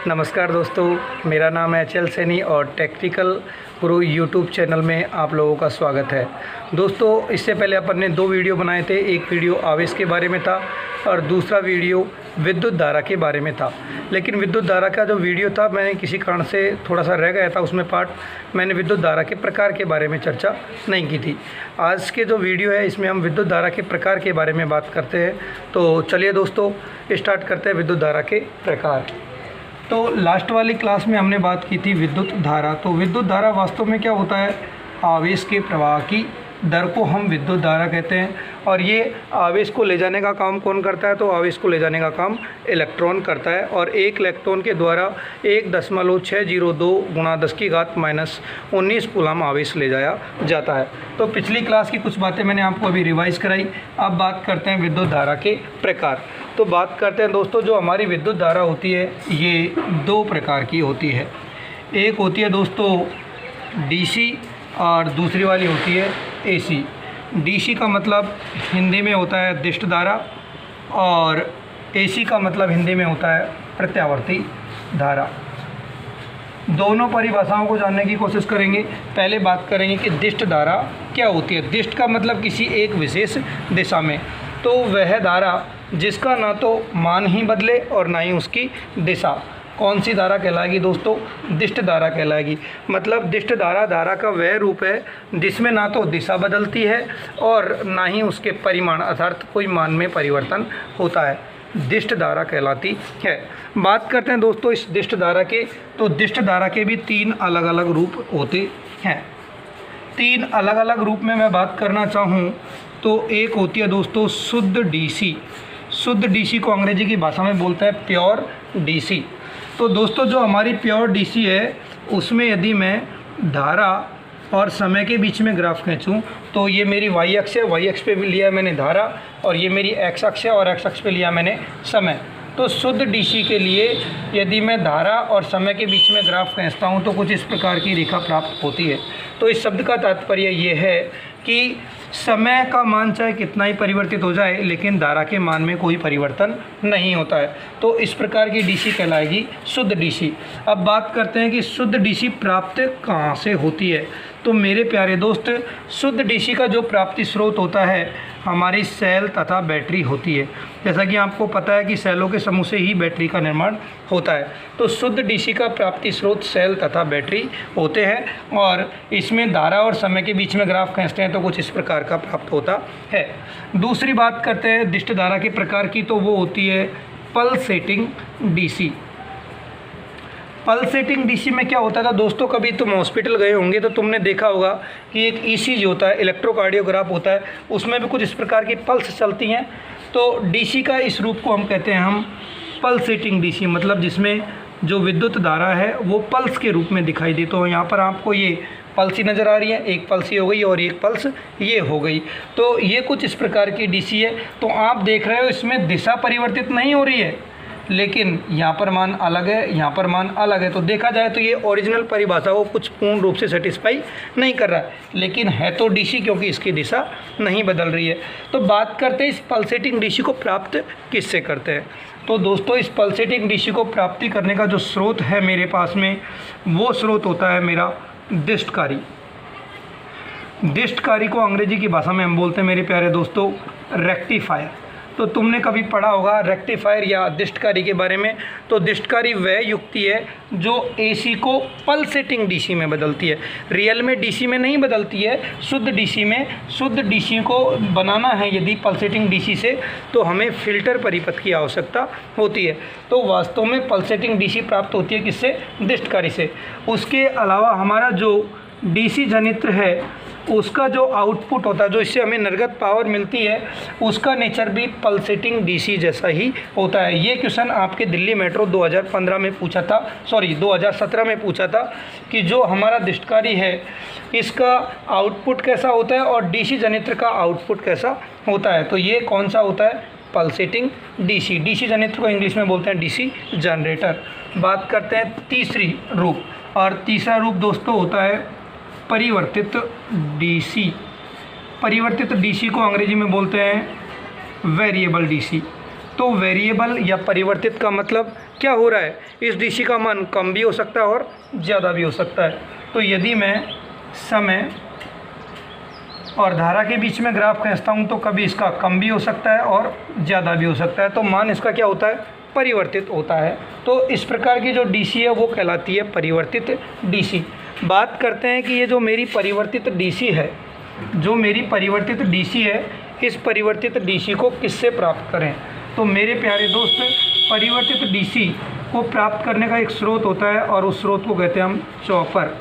नमस्कार दोस्तों, मेरा नाम है एच एल सैनी और टेक्निकल गुरु यूट्यूब चैनल में आप लोगों का स्वागत है। दोस्तों, इससे पहले अपन ने दो वीडियो बनाए थे। एक वीडियो आवेश के बारे में था और दूसरा वीडियो विद्युत धारा के बारे में था। लेकिन विद्युत धारा का जो वीडियो था, मैंने किसी कारण से थोड़ा सा रह गया था उसमें पार्ट। मैंने विद्युत धारा के प्रकार के बारे में चर्चा नहीं की थी। आज के जो वीडियो है इसमें हम विद्युत धारा के प्रकार के बारे में बात करते हैं। तो चलिए दोस्तों, स्टार्ट करते हैं विद्युत धारा के प्रकार। तो लास्ट वाली क्लास में हमने बात की थी विद्युत धारा। तो विद्युत धारा वास्तव में क्या होता है? आवेश के प्रवाह की दर को हम विद्युत धारा कहते हैं। और ये आवेश को ले जाने का काम कौन करता है? तो आवेश को ले जाने का काम इलेक्ट्रॉन करता है। और एक इलेक्ट्रॉन के द्वारा 1.602 × 10⁻⁻19 कूलम आवेश ले जाया जाता है। तो पिछली क्लास की कुछ बातें मैंने आपको अभी रिवाइज कराई। अब बात करते हैं विद्युत धारा के प्रकार। तो बात करते हैं दोस्तों, जो हमारी विद्युत धारा होती है ये दो प्रकार की होती है। एक होती है दोस्तों डीसी और दूसरी वाली होती है एसी। डीसी का मतलब हिंदी में होता है दिष्ट धारा और एसी का मतलब हिंदी में होता है प्रत्यावर्ती धारा। दोनों परिभाषाओं को जानने की कोशिश करेंगे। पहले बात करेंगे कि दिष्ट धारा क्या होती है। दिष्ट का मतलब किसी एक विशेष दिशा में। तो वह धारा जिसका ना तो मान ही बदले और ना ही उसकी दिशा, कौन सी धारा कहलाएगी दोस्तों? दिष्ट धारा कहलाएगी। मतलब दिष्ट धारा धारा का वह रूप है जिसमें ना तो दिशा बदलती है और ना ही उसके परिमाण अर्थात कोई मान में परिवर्तन होता है। दिष्ट धारा कहलाती है। बात करते हैं दोस्तों इस दिष्ट धारा के। तो दिष्ट धारा के भी तीन अलग अलग रूप होते हैं। तीन अलग अलग रूप में मैं बात करना चाहूँ तो एक होती है दोस्तों शुद्ध डीसी। शुद्ध डीसी को अंग्रेजी की भाषा में बोलते हैं प्योर डीसी। तो दोस्तों जो हमारी प्योर डीसी है उसमें यदि मैं धारा और समय के बीच में ग्राफ खींचूं तो ये मेरी वाई अक्ष है, वाई अक्ष पे भी लिया मैंने धारा, और ये मेरी एक्स अक्ष है और एक्स अक्ष पे लिया मैंने समय। तो शुद्ध डीसी के लिए यदि मैं धारा और समय के बीच में ग्राफ खींचता हूँ तो कुछ इस प्रकार की रेखा प्राप्त होती है। तो इस शब्द का तात्पर्य ये है कि समय का मान चाहे कितना ही परिवर्तित हो जाए लेकिन धारा के मान में कोई परिवर्तन नहीं होता है। तो इस प्रकार की डीसी कहलाएगी शुद्ध डीसी। अब बात करते हैं कि शुद्ध डीसी प्राप्त कहाँ से होती है। तो मेरे प्यारे दोस्त, शुद्ध डीसी का जो प्राप्ति स्रोत होता है हमारी सेल तथा बैटरी होती है। जैसा कि आपको पता है कि सेलों के समूह से ही बैटरी का निर्माण होता है। तो शुद्ध डीसी का प्राप्ति स्रोत सेल तथा बैटरी होते हैं और इसमें धारा और समय के बीच में ग्राफ खींचते हैं तो कुछ इस प्रकार का प्राप्त होता है। दूसरी बात करते हैं दिष्ट धारा के प्रकार की, तो वो होती है पल्सेटिंग डीसी। पल्सेटिंग डीसी में क्या होता था दोस्तों? कभी तुम हॉस्पिटल गए होंगे तो तुमने देखा होगा कि एक ईसीजी होता है, इलेक्ट्रोकार्डियोग्राफ होता है, उसमें भी कुछ इस प्रकार की पल्स चलती हैं। तो डीसी का इस रूप को हम कहते हैं हम पल्सेटिंग डीसी, मतलब जिसमें जो विद्युत धारा है वो पल्स के रूप में दिखाई दे। तो यहाँ पर आपको ये पल्स ही नज़र आ रही है, एक पल्स ये हो गई और एक पल्स ये हो गई। तो ये कुछ इस प्रकार की डीसी है। तो आप देख रहे हो इसमें दिशा परिवर्तित नहीं हो रही है, लेकिन यहाँ पर मान अलग है, यहाँ पर मान अलग है। तो देखा जाए तो ये ओरिजिनल परिभाषा को कुछ पूर्ण रूप से सेटिस्फाई नहीं कर रहा है, लेकिन है तो डीसी क्योंकि इसकी दिशा नहीं बदल रही है। तो बात करते हैं इस पल्सेटिंग डीसी को प्राप्त किससे करते हैं। तो दोस्तों इस पल्सेटिंग डीसी को प्राप्ति करने का जो स्रोत है मेरे पास में, वो स्रोत होता है मेरा दिष्टकारी। दिष्टकारी को अंग्रेजी की भाषा में हम बोलते हैं मेरे प्यारे दोस्तों रेक्टिफायर। तो तुमने कभी पढ़ा होगा रेक्टिफायर या दिष्टकारी के बारे में। तो दिष्टकारी वह युक्ति है जो एसी को पल्सेटिंग डीसी में बदलती है। रियल में डीसी में नहीं बदलती है, शुद्ध डीसी में। शुद्ध डीसी को बनाना है यदि पल्सेटिंग डीसी से तो हमें फिल्टर परिपथ की आवश्यकता होती है। तो वास्तव में पल्सेटिंग डीसी प्राप्त होती है किससे? दिष्टकारी से। उसके अलावा हमारा जो डीसी जनित्र है उसका जो आउटपुट होता है, जो इससे हमें निर्गत पावर मिलती है, उसका नेचर भी पल्सेटिंग डीसी जैसा ही होता है। ये क्वेश्चन आपके दिल्ली मेट्रो 2015 में पूछा था, 2017 में पूछा था कि जो हमारा दिष्टकारी है इसका आउटपुट कैसा होता है और डीसी जनित्र का आउटपुट कैसा होता है। तो ये कौन सा होता है? Pulsating DC. डीसी जनित्र को इंग्लिश में बोलते हैं डीसी जनरेटर। बात करते हैं तीसरी रूप, और तीसरा रूप दोस्तों होता है परिवर्तित डीसी। परिवर्तित डीसी को अंग्रेजी में बोलते हैं वेरिएबल डीसी। तो वेरिएबल या परिवर्तित का मतलब क्या हो रहा है, इस डीसी का मान कम भी हो सकता है और ज़्यादा भी हो सकता है। तो यदि मैं समय और धारा के बीच में ग्राफ खींचता हूँ तो कभी इसका कम भी हो सकता है और ज़्यादा भी हो सकता है, तो मान इसका क्या होता है, परिवर्तित होता है। तो इस प्रकार की जो डीसी है वो कहलाती है परिवर्तित डीसी। बात करते हैं कि ये जो मेरी परिवर्तित डीसी है, जो मेरी परिवर्तित डीसी है, इस परिवर्तित डीसी को किससे प्राप्त करें। तो मेरे प्यारे दोस्त, परिवर्तित डीसी को प्राप्त करने का एक स्रोत होता है और उस स्रोत को कहते हैं हम चॉपर।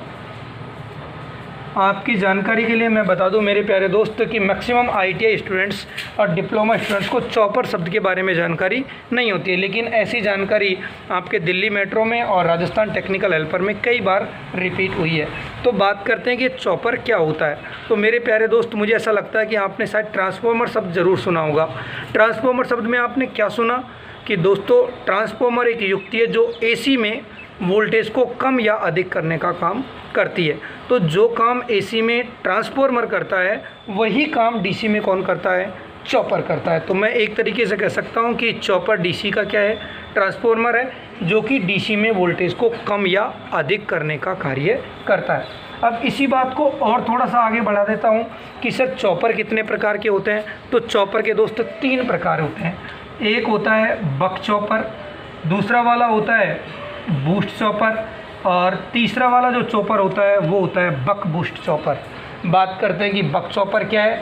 आपकी जानकारी के लिए मैं बता दूं मेरे प्यारे दोस्त कि मैक्सिमम आईटीआई स्टूडेंट्स और डिप्लोमा स्टूडेंट्स को चॉपर शब्द के बारे में जानकारी नहीं होती है, लेकिन ऐसी जानकारी आपके दिल्ली मेट्रो में और राजस्थान टेक्निकल हेल्पर में कई बार रिपीट हुई है। तो बात करते हैं कि चॉपर क्या होता है। तो मेरे प्यारे दोस्त, मुझे ऐसा लगता है कि आपने शायद ट्रांसफॉर्मर शब्द ज़रूर सुना होगा। ट्रांसफॉर्मर शब्द में आपने क्या सुना कि दोस्तों, ट्रांसफॉर्मर एक युक्ति है जो एसी में वोल्टेज को कम या अधिक करने का काम करती है। तो जो काम एसी में ट्रांसफॉर्मर करता है वही काम डीसी में कौन करता है, चॉपर करता है। तो मैं एक तरीके से कह सकता हूँ कि चॉपर डीसी का क्या है, ट्रांसफॉर्मर है जो कि डीसी में वोल्टेज को कम या अधिक करने का कार्य करता है। अब इसी बात को और थोड़ा सा आगे बढ़ा देता हूँ कि सर चॉपर कितने प्रकार के होते हैं। तो चॉपर के दोस्त 3 प्रकार होते हैं। एक होता है बक चॉपर, दूसरा वाला होता है बूस्ट चॉपर और तीसरा वाला जो चॉपर होता है वो होता है बक बूस्ट चॉपर। बात करते हैं कि बक चॉपर क्या है,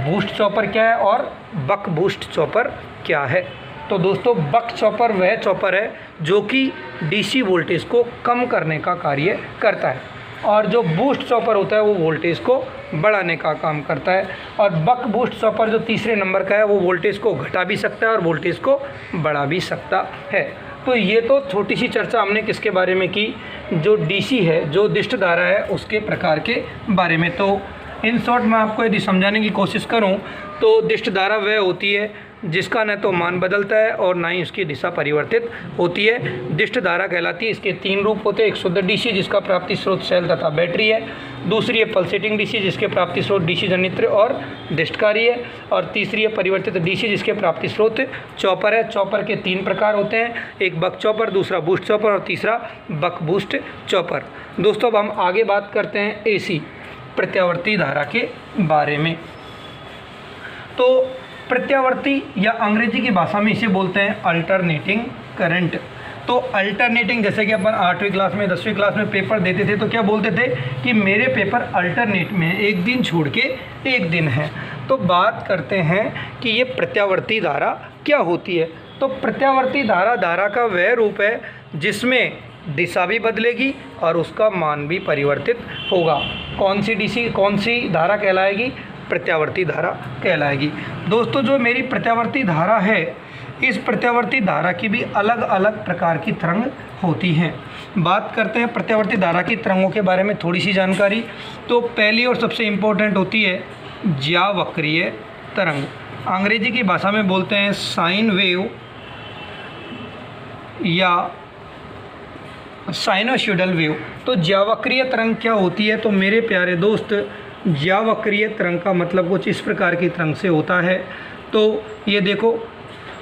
बूस्ट चॉपर क्या है और बक बूस्ट चॉपर क्या है। तो दोस्तों, बक चॉपर वह चॉपर है जो कि डीसी वोल्टेज को कम करने का कार्य करता है और जो बूस्ट चॉपर होता है वो वोल्टेज को बढ़ाने का काम करता है। और बक बूस्ट चॉपर जो तीसरे नंबर का है वो वोल्टेज को घटा भी सकता है और वोल्टेज को बढ़ा भी सकता है। तो ये तो छोटी सी चर्चा हमने किसके बारे में की, जो डीसी है, जो दिष्ट धारा है, उसके प्रकार के बारे में। तो इन शॉर्ट मैं आपको यदि समझाने की कोशिश करूं तो दिष्ट धारा वह होती है जिसका न तो मान बदलता है और ना ही उसकी दिशा परिवर्तित होती है, दिष्ट धारा कहलाती है। इसके 3 रूप होते हैं। एक शुद्ध डीसी जिसका प्राप्ति स्रोत सेल तथा बैटरी है, दूसरी है पल्सेटिंग डीसी जिसके प्राप्ति स्रोत डीसी जनित्र और दिष्टकारी है, और तीसरी है परिवर्तित डीसी जिसके प्राप्ति स्रोत चॉपर है। चॉपर के 3 प्रकार होते हैं, एक बक चॉपर, दूसरा बूस्ट चॉपर और तीसरा बक बूस्ट चॉपर। दोस्तों, अब हम आगे बात करते हैं एसी प्रत्यावर्ती धारा के बारे में। तो प्रत्यावर्ती या अंग्रेजी की भाषा में इसे बोलते हैं अल्टरनेटिंग करंट। तो अल्टरनेटिंग, जैसे कि अपन 8वीं क्लास में 10वीं क्लास में पेपर देते थे तो क्या बोलते थे कि मेरे पेपर अल्टरनेट में एक दिन छोड़ के एक दिन है। तो बात करते हैं कि ये प्रत्यावर्ती धारा क्या होती है। तो प्रत्यावर्ती धारा का वह रूप है जिसमें दिशा भी बदलेगी और उसका मान भी परिवर्तित होगा। कौन सी धारा कहलाएगी, प्रत्यावर्ती धारा कहलाएगी। दोस्तों, जो मेरी प्रत्यावर्ती धारा है, इस प्रत्यावर्ती धारा की भी अलग अलग प्रकार की तरंग होती हैं। बात करते हैं प्रत्यावर्ती धारा की तरंगों के बारे में थोड़ी सी जानकारी। तो पहली और सबसे इम्पोर्टेंट होती है ज्यावक्रीय तरंग। अंग्रेजी की भाषा में बोलते हैं साइन वेव या साइनोसॉइडल वेव। तो ज्यावक्रीय तरंग क्या होती है। तो मेरे प्यारे दोस्त, ज्यावक्रीय तरंग का मतलब कुछ इस प्रकार की तरंग से होता है। तो ये देखो,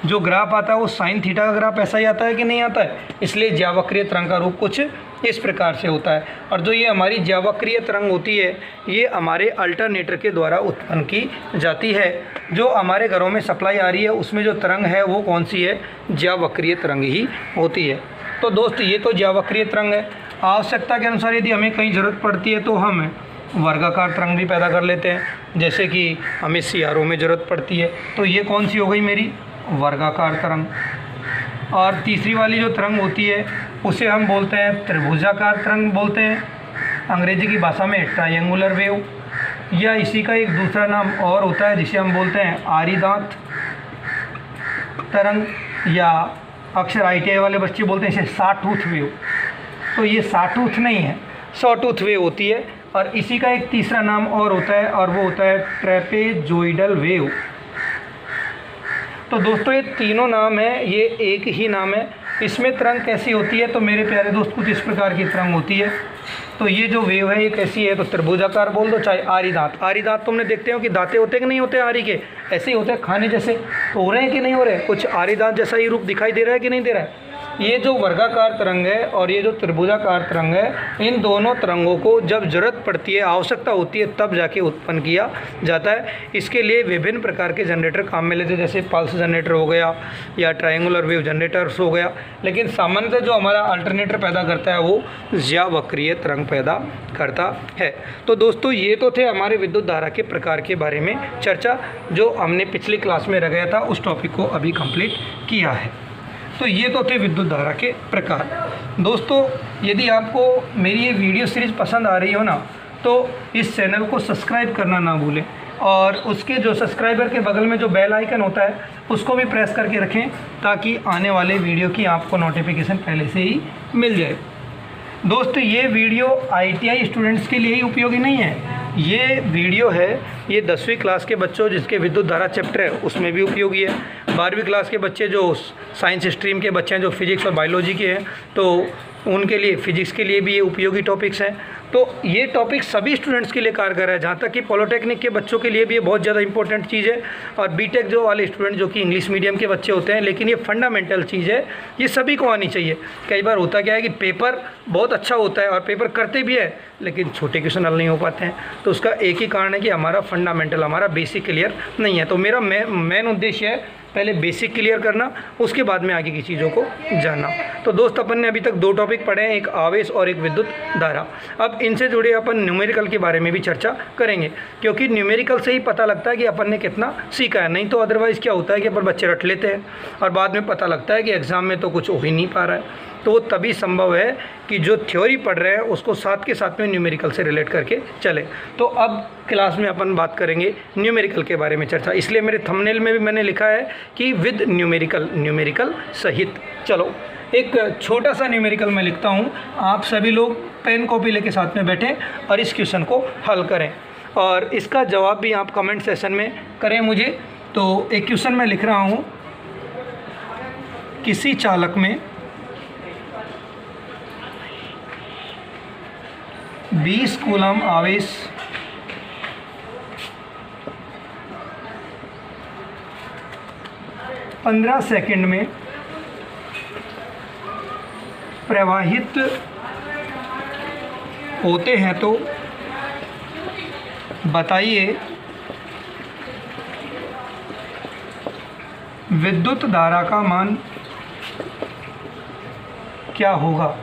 जो ग्राफ आता है वो साइन थीटा का ग्राफ ऐसा ही आता है कि नहीं आता है, इसलिए ज्यावक्रीय तरंग का रूप कुछ इस प्रकार से होता है। और जो ये हमारी ज्यावक्रीय तरंग होती है, ये हमारे अल्टरनेटर के द्वारा उत्पन्न की जाती है। जो हमारे घरों में सप्लाई आ रही है उसमें जो तरंग है वो कौन सी है, ज्यावक्रीय तरंग ही होती है। तो दोस्त, ये तो ज्यावक्रीय तरंग है। आवश्यकता के अनुसार यदि हमें कहीं ज़रूरत पड़ती है तो हम वर्गाकार तरंग भी पैदा कर लेते हैं, जैसे कि हमें सीआरओ में ज़रूरत पड़ती है। तो ये कौन सी हो गई मेरी, वर्गाकार तरंग। और तीसरी वाली जो तरंग होती है उसे हम बोलते हैं त्रिभुजाकार तरंग बोलते हैं, अंग्रेजी की भाषा में ट्रायंगुलर वेव, या इसी का एक दूसरा नाम और होता है जिसे हम बोलते हैं आरीदांत तरंग, या अक्सर आईटीआई वाले बच्चे बोलते हैं इसे सॉटूथ वेव। तो ये सॉटूथ नहीं है, सॉटूथ वेव होती है। और इसी का एक तीसरा नाम और होता है और वो होता है ट्रेपेजोइडल वेव। तो दोस्तों, ये तीनों नाम है, ये एक ही नाम है। इसमें तरंग कैसी होती है, तो मेरे प्यारे दोस्त कुछ इस प्रकार की तरंग होती है। तो ये जो वेव है ये कैसी है, तो त्रिभुजाकार बोल दो, चाहे आरी दांत। आरी दांत तुमने देखते हो कि दांते होते कि नहीं होते आरी के, ऐसे ही होते हैं खाने जैसे, तो हो रहे हैं कि नहीं हो रहे, कुछ आरी दांत जैसा ही रूप दिखाई दे रहा है कि नहीं दे रहा है। ये जो वर्गाकार तरंग है और ये जो त्रिभुजाकार तरंग है, इन दोनों तरंगों को जब ज़रूरत पड़ती है, आवश्यकता होती है, तब जाके उत्पन्न किया जाता है। इसके लिए विभिन्न प्रकार के जनरेटर काम में लेते हैं, जैसे पल्स जनरेटर हो गया या ट्रायंगुलर वेव जनरेटर्स हो गया। लेकिन सामान्यतः जो हमारा अल्टरनेटर पैदा करता है वो ज्यावक्रीय तरंग पैदा करता है। तो दोस्तों ये तो थे हमारे विद्युत धारा के प्रकार के बारे में चर्चा, जो हमने पिछली क्लास में रह गया था, उस टॉपिक को अभी कंप्लीट किया है। तो ये तो थे विद्युत धारा के प्रकार। दोस्तों यदि आपको मेरी ये वीडियो सीरीज़ पसंद आ रही हो ना, तो इस चैनल को सब्सक्राइब करना ना भूलें, और उसके जो सब्सक्राइबर के बगल में जो बेल आइकन होता है उसको भी प्रेस करके रखें, ताकि आने वाले वीडियो की आपको नोटिफिकेशन पहले से ही मिल जाए। दोस्तों ये वीडियो ITI स्टूडेंट्स के लिए ही उपयोगी नहीं है, ये वीडियो है ये 10वीं क्लास के बच्चों जिसके विद्युत धारा चैप्टर है उसमें भी उपयोगी है। 12वीं क्लास के बच्चे जो साइंस स्ट्रीम के बच्चे हैं, जो फिजिक्स और बायोलॉजी के हैं, तो उनके लिए फिजिक्स के लिए भी ये उपयोगी टॉपिक्स हैं। तो ये टॉपिक सभी स्टूडेंट्स के लिए कारगर है, जहाँ तक कि पॉलिटेक्निक के बच्चों के लिए भी ये बहुत ज़्यादा इंपॉर्टेंट चीज़ है, और बीटेक जो वाले स्टूडेंट जो कि इंग्लिश मीडियम के बच्चे होते हैं, लेकिन ये फंडामेंटल चीज़ है, ये सभी को आनी चाहिए। कई बार होता क्या है कि पेपर बहुत अच्छा होता है और पेपर करते भी है, लेकिन छोटे क्वेश्चन हल नहीं हो पाते हैं। तो उसका एक ही कारण है कि हमारा फंडामेंटल, हमारा बेसिक क्लियर नहीं है। तो मेरा मेन उद्देश्य है पहले बेसिक क्लियर करना, उसके बाद में आगे की चीज़ों को जानना। तो दोस्त अपन ने अभी तक 2 टॉपिक पढ़े हैं, एक आवेश और एक विद्युत धारा। अब इनसे जुड़े अपन न्यूमेरिकल के बारे में भी चर्चा करेंगे, क्योंकि न्यूमेरिकल से ही पता लगता है कि अपन ने कितना सीखा है। नहीं तो अदरवाइज़ क्या होता है कि अपन बच्चे रट लेते हैं और बाद में पता लगता है कि एग्ज़ाम में तो कुछ हो ही नहीं पा रहा है। तो वो तभी संभव है कि जो थ्योरी पढ़ रहे हैं उसको साथ के साथ में न्यूमेरिकल से रिलेट करके चले। तो अब क्लास में अपन बात करेंगे न्यूमेरिकल के बारे में चर्चा, इसलिए मेरे थंबनेल में भी मैंने लिखा है कि विद न्यूमेरिकल, न्यूमेरिकल सहित। चलो एक छोटा सा न्यूमेरिकल मैं लिखता हूँ, आप सभी लोग पेन कॉपी लेके साथ में बैठें और इस क्वेश्चन को हल करें, और इसका जवाब भी आप कमेंट सेशन में करें मुझे। तो एक क्वेश्चन मैं लिख रहा हूँ, किसी चालक में 20 कूलम आवेश पंद्रह सेकंड में प्रवाहित होते हैं, तो बताइए विद्युत धारा का मान क्या होगा।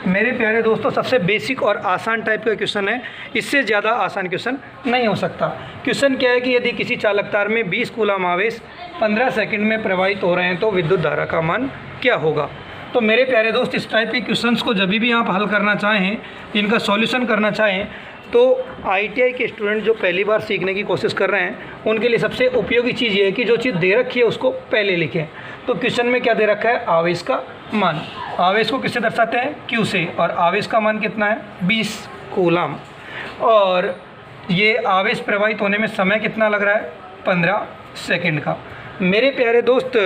मेरे प्यारे दोस्तों सबसे बेसिक और आसान टाइप का क्वेश्चन है, इससे ज़्यादा आसान क्वेश्चन नहीं हो सकता। क्वेश्चन क्या है कि यदि किसी चालक तार में 20 कूलम आवेश 15 सेकंड में प्रवाहित हो रहे हैं, तो विद्युत धारा का मान क्या होगा। तो मेरे प्यारे दोस्त इस टाइप के क्वेश्चंस को जब भी आप हल करना चाहें, इनका सॉल्यूशन करना चाहें, तो ITI के स्टूडेंट जो पहली बार सीखने की कोशिश कर रहे हैं उनके लिए सबसे उपयोगी चीज़ ये है कि जो चीज़ दे रखी है उसको पहले लिखें। तो क्वेश्चन में क्या दे रखा है, आवेश का मान। आवेश को किससे दर्शाते हैं, Q से, और आवेश का मान कितना है 20 कूलम, और ये आवेश प्रवाहित होने में समय कितना लग रहा है 15 सेकंड का। मेरे प्यारे दोस्त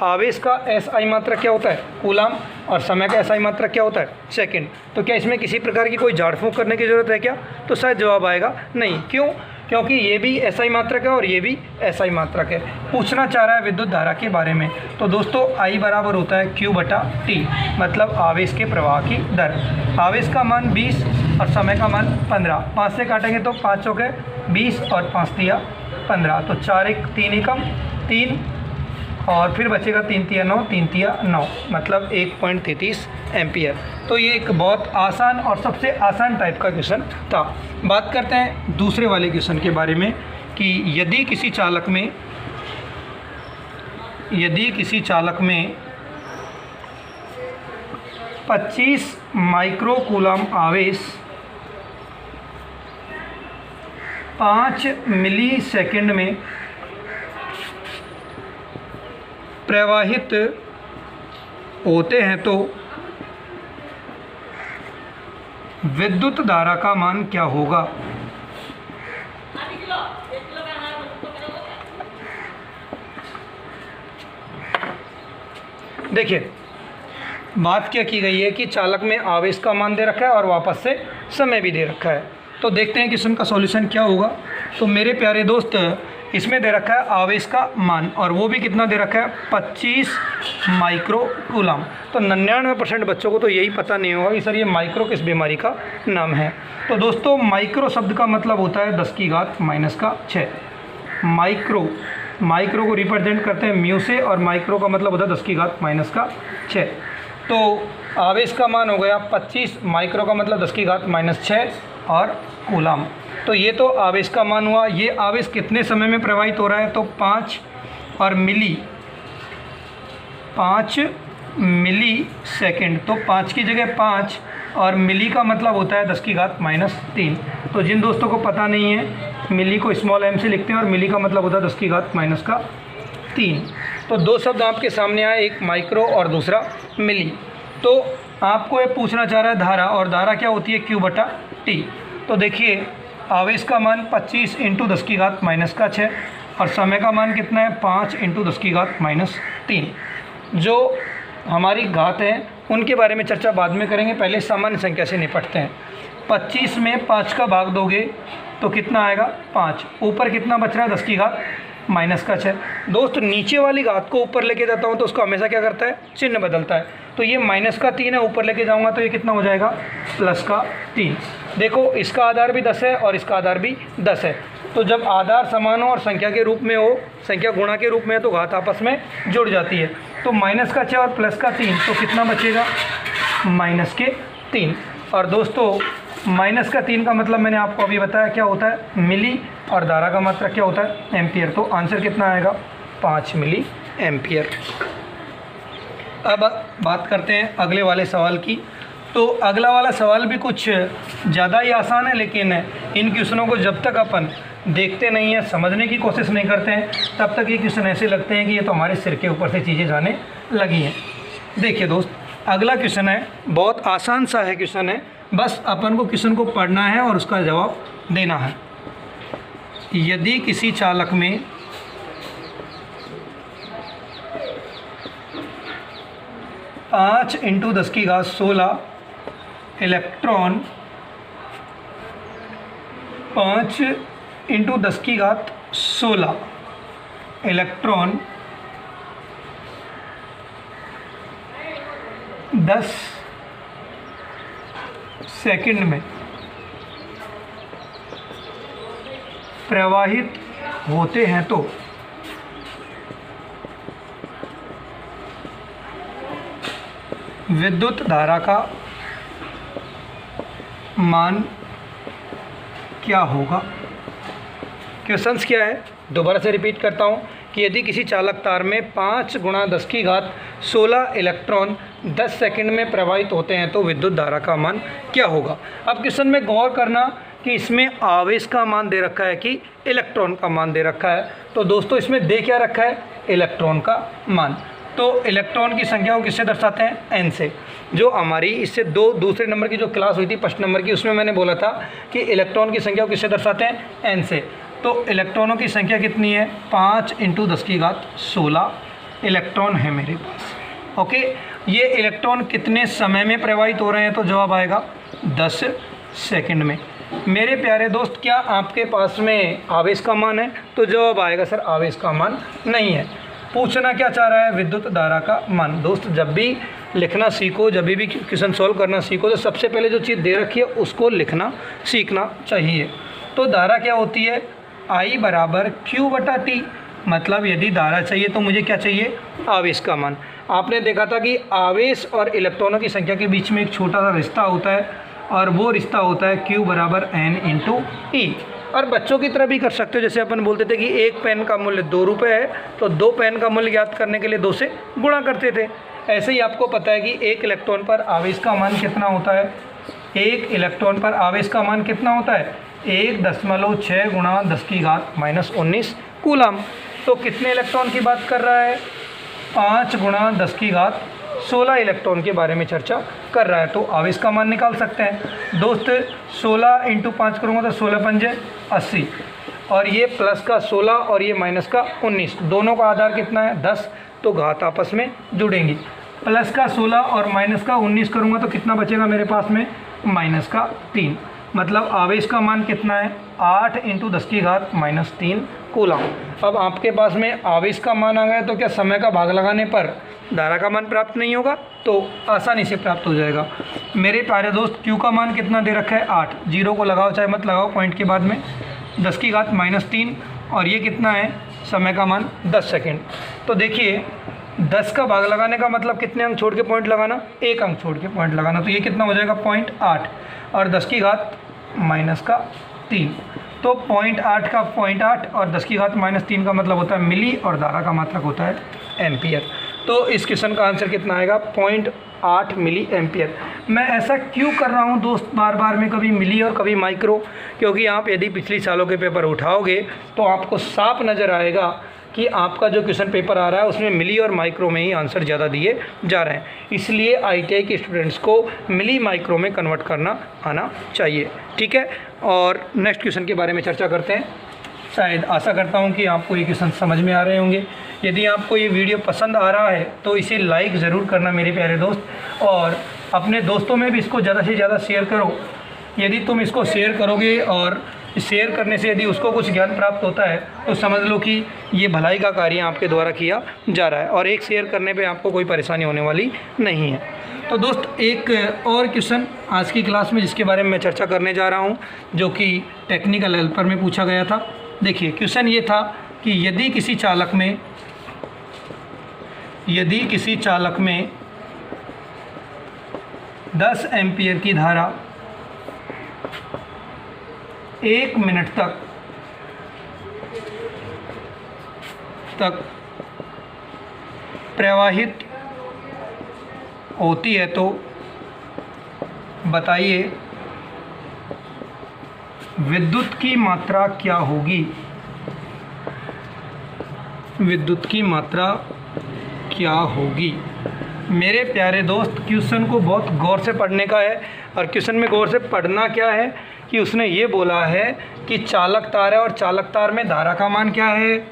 आवेश का SI मात्रा क्या होता है कूलम, और समय का SI मात्रा क्या होता है सेकंड। तो क्या इसमें किसी प्रकार की कोई झाड़ फूंक करने की ज़रूरत है क्या, तो शायद जवाब आएगा नहीं। क्यों, क्योंकि ये भी SI मात्रक है और ये भी SI मात्रक है। पूछना चाह रहा है विद्युत धारा के बारे में। तो दोस्तों I बराबर होता है Q/T, मतलब आवेश के प्रवाह की दर। आवेश का मान 20 और समय का मान 15। 5 से काटेंगे तो 5 चौके 20 और 5 तिया 15, तो 4 1 3 एकम 3, और फिर बचेगा 3 तिया 9, 3 तिया 9, मतलब 1.33 एम्पियर। तो ये एक बहुत आसान और सबसे आसान टाइप का क्वेश्चन था। बात करते हैं दूसरे वाले क्वेश्चन के बारे में कि यदि किसी चालक में 25 माइक्रो कूलम आवेश 5 मिली सेकंड में प्रवाहित होते हैं, तो विद्युत धारा का मान क्या होगा। देखिए बात क्या की गई है कि चालक में आवेश का मान दे रखा है और वापस से समय भी दे रखा है। तो देखते हैं क्वेश्चन का सॉल्यूशन क्या होगा। तो मेरे प्यारे दोस्त, इसमें दे रखा है आवेश का मान और वो भी कितना दे रखा है 25 माइक्रो कूलम। तो 99% बच्चों को तो यही पता नहीं होगा कि सर ये माइक्रो किस बीमारी का नाम है। तो दोस्तों माइक्रो शब्द का मतलब होता है 10⁻⁶। माइक्रो को रिप्रेजेंट करते हैं म्यू से और माइक्रो का मतलब होता है 10⁻⁶। तो आवेश का मान हो गया 25, माइक्रो का मतलब 10⁻⁶ और कूलम। तो ये तो आवेश का मान हुआ। ये आवेश कितने समय में प्रवाहित हो रहा है, तो 5 मिली सेकेंड। तो 5 की जगह 5 और मिली का मतलब होता है 10⁻⁻3। तो जिन दोस्तों को पता नहीं है, मिली को स्मॉल m से लिखते हैं और मिली का मतलब होता है 10⁻⁻3। तो दो शब्द आपके सामने आए, एक माइक्रो और दूसरा मिली। तो आपको ये पूछना चाह रहा है धारा, और धारा क्या होती है Q/T। तो देखिए आवेश का मान 25 × 10⁻⁻6 और समय का मान कितना है 5 × 10⁻⁻3। जो हमारी घात है उनके बारे में चर्चा बाद में करेंगे, पहले सामान्य संख्या से निपटते हैं। 25 में 5 का भाग दोगे तो कितना आएगा 5। ऊपर कितना बच रहा है 10⁻⁻6। दोस्त नीचे वाली घात को ऊपर लेके जाता हूँ तो उसको हमेशा क्या करता है, चिन्ह बदलता है। तो ये -3 है, ऊपर लेके जाऊँगा तो ये कितना हो जाएगा +3। देखो इसका आधार भी 10 है और इसका आधार भी 10 है। तो जब आधार समान हो और संख्या के रूप में हो, संख्या गुणा के रूप में है, तो घात आपस में जुड़ जाती है। तो -6 और +3 तो कितना बचेगा -3। और दोस्तों -3 का मतलब मैंने आपको अभी बताया क्या होता है मिली, और धारा का मात्रा क्या होता है एम्पियर। तो आंसर कितना आएगा 5 मिली एम्पियर। अब बात करते हैं अगले वाले सवाल की। तो अगला वाला सवाल भी कुछ ज़्यादा ही आसान है, लेकिन इन क्वेश्चनों को जब तक अपन देखते नहीं हैं, समझने की कोशिश नहीं करते हैं, तब तक ये क्वेश्चन ऐसे लगते हैं कि ये तो हमारे सिर के ऊपर से चीज़ें जाने लगी हैं। देखिए दोस्त, अगला क्वेश्चन है, बहुत आसान सा है क्वेश्चन है, बस अपन को क्वेश्चन को पढ़ना है और उसका जवाब देना है। यदि किसी चालक में 5 × 10⁻16 इलेक्ट्रॉन 5 × 10⁻16 इलेक्ट्रॉन 10 सेकंड में प्रवाहित होते हैं तो विद्युत धारा का मान क्या होगा। क्वेश्चंस क्या है, दोबारा से रिपीट करता हूँ कि यदि किसी चालक तार में 5 × 10⁻16 इलेक्ट्रॉन 10 सेकंड में प्रवाहित होते हैं तो विद्युत धारा का मान क्या होगा। अब क्वेश्चन में गौर करना कि इसमें आवेश का मान दे रखा है कि इलेक्ट्रॉन का मान दे रखा है। तो दोस्तों इसमें दे क्या रखा है, इलेक्ट्रॉन का मान। तो इलेक्ट्रॉन की संख्या को किससे दर्शाते हैं, n से। जो हमारी इससे दूसरे नंबर की जो क्लास हुई थी फर्स्ट नंबर की, उसमें मैंने बोला था कि इलेक्ट्रॉन की संख्या को किससे दर्शाते हैं, n से। तो इलेक्ट्रॉनों की संख्या कितनी है 5 × 10⁻16 इलेक्ट्रॉन है मेरे पास। ओके, ये इलेक्ट्रॉन कितने समय में प्रवाहित हो रहे हैं, तो जवाब आएगा 10 सेकंड में। मेरे प्यारे दोस्त, क्या आपके पास में आवेश का मान है, तो जवाब आएगा सर आवेश का मान नहीं है। पूछना क्या चाह रहा है, विद्युत धारा का मान। दोस्त जब भी लिखना सीखो, जब भी क्वेश्चन सॉल्व करना सीखो, तो सबसे पहले जो चीज़ दे रखी है उसको लिखना सीखना चाहिए। तो धारा क्या होती है, I = Q/T। मतलब यदि धारा चाहिए तो मुझे क्या चाहिए, आवेश का मान। आपने देखा था कि आवेश और इलेक्ट्रॉनों की संख्या के बीच में एक छोटा सा रिश्ता होता है, और वो रिश्ता होता है Q = N × E। और बच्चों की तरह भी कर सकते हो, जैसे अपन बोलते थे कि एक पेन का मूल्य 2 रुपये है, तो 2 पेन का मूल्य ज्ञात करने के लिए 2 से गुणा करते थे। ऐसे ही आपको पता है कि एक इलेक्ट्रॉन पर आवेश का मान कितना होता है, एक इलेक्ट्रॉन पर आवेश का मान कितना होता है 1.6 × 10⁻⁻19 कूलम। तो कितने इलेक्ट्रॉन की बात कर रहा है, 5 × 10⁻16 इलेक्ट्रॉन के बारे में चर्चा कर रहा है। तो आवेश का मान निकाल सकते हैं दोस्त। 16 × 5 करूँगा तो 16 × 5 = 80, और ये प्लस का 16 और ये माइनस का 19, दोनों का आधार कितना है 10, तो घात आपस में जुड़ेंगी। प्लस का 16 और माइनस का 19 करूँगा तो कितना बचेगा मेरे पास में, माइनस का 3। मतलब आवेश का मान कितना है, 8 × 10⁻³ कूलम। अब आपके पास में आवेश का मान आ गया तो क्या समय का भाग लगाने पर धारा का मान प्राप्त नहीं होगा, तो आसानी से प्राप्त हो जाएगा। मेरे प्यारे दोस्त Q का मान कितना दे रखा है, 8। जीरो को लगाओ चाहे मत लगाओ पॉइंट के बाद में, 10⁻³ और ये कितना है, समय का मान 10 सेकेंड। तो देखिए 10 का भाग लगाने का मतलब कितने अंक छोड़ के पॉइंट लगाना, 1 अंक छोड़ के पॉइंट लगाना। तो ये कितना हो जाएगा, 0.8 और 10⁻³ तो 0.8 का 0.8 और 10⁻³ का मतलब होता है मिली और धारा का मात्रक होता है एम्पियर। तो इस क्वेश्चन का आंसर कितना आएगा, 0.8 मिली एम्पियर। मैं ऐसा क्यों कर रहा हूँ दोस्त बार बार में, कभी मिली और कभी माइक्रो, क्योंकि आप यदि पिछली सालों के पेपर उठाओगे तो आपको साफ नज़र आएगा कि आपका जो क्वेश्चन पेपर आ रहा है उसमें मिली और माइक्रो में ही आंसर ज़्यादा दिए जा रहे हैं। इसलिए ITI के स्टूडेंट्स को मिली माइक्रो में कन्वर्ट करना आना चाहिए, ठीक है। और नेक्स्ट क्वेश्चन के बारे में चर्चा करते हैं। शायद आशा करता हूं कि आपको ये क्वेश्चन समझ में आ रहे होंगे। यदि आपको ये वीडियो पसंद आ रहा है तो इसे लाइक ज़रूर करना मेरे प्यारे दोस्त, और अपने दोस्तों में भी इसको ज़्यादा से ज़्यादा शेयर करो। यदि तुम इसको शेयर करोगे और शेयर करने से यदि उसको कुछ ज्ञान प्राप्त होता है तो समझ लो कि ये भलाई का कार्य आपके द्वारा किया जा रहा है, और एक शेयर करने पे आपको कोई परेशानी होने वाली नहीं है। तो दोस्त एक और क्वेश्चन आज की क्लास में जिसके बारे में मैं चर्चा करने जा रहा हूँ, जो कि टेक्निकल हेल्पर में पूछा गया था। देखिए क्वेश्चन ये था कि यदि किसी चालक में 10 एम्पियर की धारा 1 मिनट तक प्रवाहित होती है तो बताइए विद्युत की मात्रा क्या होगी। विद्युत की मात्रा क्या होगी। मेरे प्यारे दोस्त क्वेश्चन को बहुत गौर से पढ़ने का है, और क्वेश्चन में गौर से पढ़ना क्या है कि उसने ये बोला है कि चालक तार है और चालक तार में धारा का मान क्या है।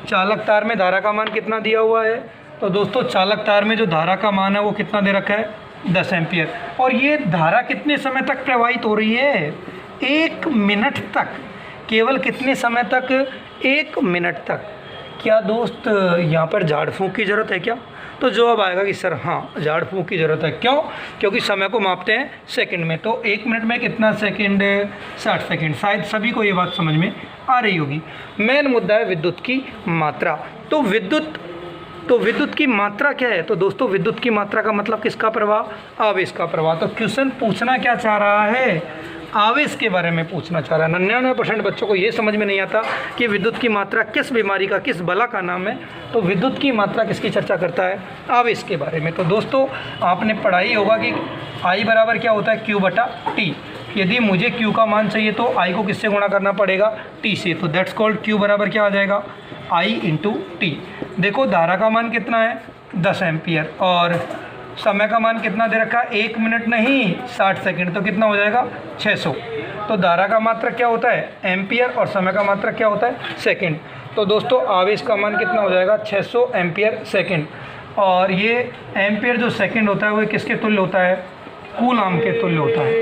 चालक तार में धारा का मान कितना दिया हुआ है, तो दोस्तों चालक तार में जो धारा का मान है वो कितना दे रखा है, 10 एम्पियर। और ये धारा कितने समय तक प्रवाहित हो रही है, 1 मिनट तक। केवल कितने समय तक, 1 मिनट तक। क्या दोस्त यहाँ पर झाड़ फूंक की ज़रूरत है क्या, तो जवाब आएगा कि सर हाँ झाड़ फूंक की ज़रूरत है। क्यों, क्योंकि समय को मापते हैं सेकंड में, तो 1 मिनट में कितना सेकंड, 60 सेकंड। शायद सभी को ये बात समझ में आ रही होगी। मेन मुद्दा है विद्युत की मात्रा। तो विद्युत की मात्रा क्या है, तो दोस्तों विद्युत की मात्रा का मतलब किसका प्रवाह, आवेश का प्रवाह। तो क्वेश्चन पूछना क्या चाह रहा है, आवेश के बारे में पूछना चाह रहा है। 99% बच्चों को ये समझ में नहीं आता कि विद्युत की मात्रा किस बीमारी का, किस बला का नाम है। तो विद्युत की मात्रा किसकी चर्चा करता है, आवेश के बारे में। तो दोस्तों आपने पढ़ा ही होगा कि I बराबर क्या होता है, Q/T। यदि मुझे Q का मान चाहिए तो I को किससे गुणा करना पड़ेगा, T से। तो दैट्स कॉल्ड Q बराबर क्या आ जाएगा, I × T। देखो धारा का मान कितना है, 10 एम्पियर, और समय का मान कितना दे रखा है, 1 मिनट नहीं 60 सेकंड। तो कितना हो जाएगा, 600। तो धारा का मात्रक क्या होता है, एम्पियर, और समय का मात्रक क्या होता है, सेकंड। तो दोस्तों आवेश का मान कितना हो जाएगा, 600 एम्पियर सेकंड। और ये एम्पियर जो सेकंड होता है वो किसके तुल्य होता है, कूलम के तुल्य होता है।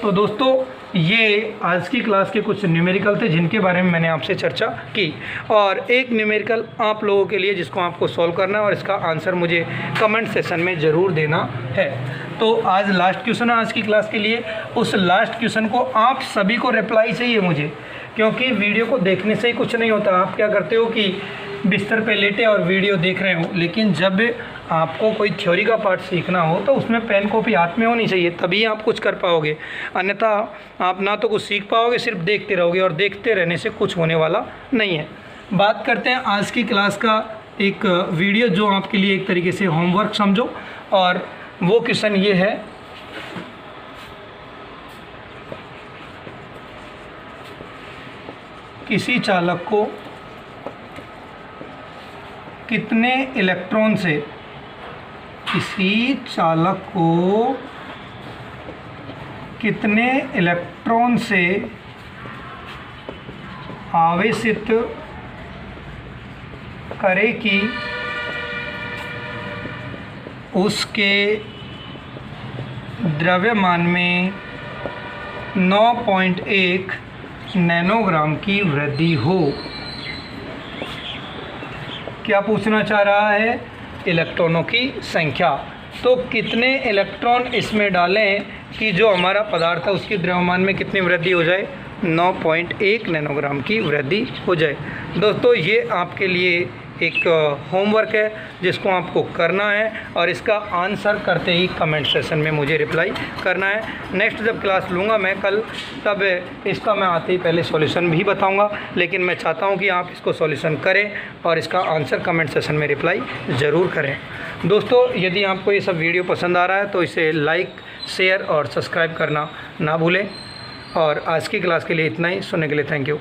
तो दोस्तों ये आज की क्लास के कुछ न्यूमेरिकल थे जिनके बारे में मैंने आपसे चर्चा की, और एक न्यूमेरिकल आप लोगों के लिए जिसको आपको सॉल्व करना है, और इसका आंसर मुझे कमेंट सेशन में ज़रूर देना है। तो आज लास्ट क्वेश्चन है आज की क्लास के लिए। उस लास्ट क्वेश्चन को आप सभी को रिप्लाई चाहिए मुझे, क्योंकि वीडियो को देखने से ही कुछ नहीं होता। आप क्या करते हो कि बिस्तर पे लेटे और वीडियो देख रहे हो, लेकिन जब आपको कोई थ्योरी का पार्ट सीखना हो तो उसमें पेन कॉपी हाथ में होनी चाहिए, तभी आप कुछ कर पाओगे। अन्यथा आप ना तो कुछ सीख पाओगे, सिर्फ देखते रहोगे, और देखते रहने से कुछ होने वाला नहीं है। बात करते हैं आज की क्लास का एक वीडियो जो आपके लिए एक तरीके से होमवर्क समझो, और वो क्वेश्चन ये है, किसी चालक को कितने इलेक्ट्रॉन से, किसी चालक को कितने इलेक्ट्रॉन से आवेशित करे कि उसके द्रव्यमान में 9.1 नैनोग्राम की वृद्धि हो। क्या पूछना चाह रहा है? इलेक्ट्रॉनों की संख्या। तो कितने इलेक्ट्रॉन इसमें डालें कि जो हमारा पदार्थ है उसकी द्रव्यमान में कितनी वृद्धि हो जाए? 9.1 नैनोग्राम की वृद्धि हो जाए। दोस्तों ये आपके लिए एक होमवर्क है जिसको आपको करना है और इसका आंसर करते ही कमेंट सेशन में मुझे रिप्लाई करना है। नेक्स्ट जब क्लास लूँगा मैं कल, तब इसका मैं आते ही पहले सॉल्यूशन भी बताऊंगा, लेकिन मैं चाहता हूं कि आप इसको सॉल्यूशन करें और इसका आंसर कमेंट सेशन में रिप्लाई ज़रूर करें। दोस्तों यदि आपको ये सब वीडियो पसंद आ रहा है तो इसे लाइक, शेयर और सब्सक्राइब करना ना भूलें। और आज की क्लास के लिए इतना ही। सुनने के लिए थैंक यू।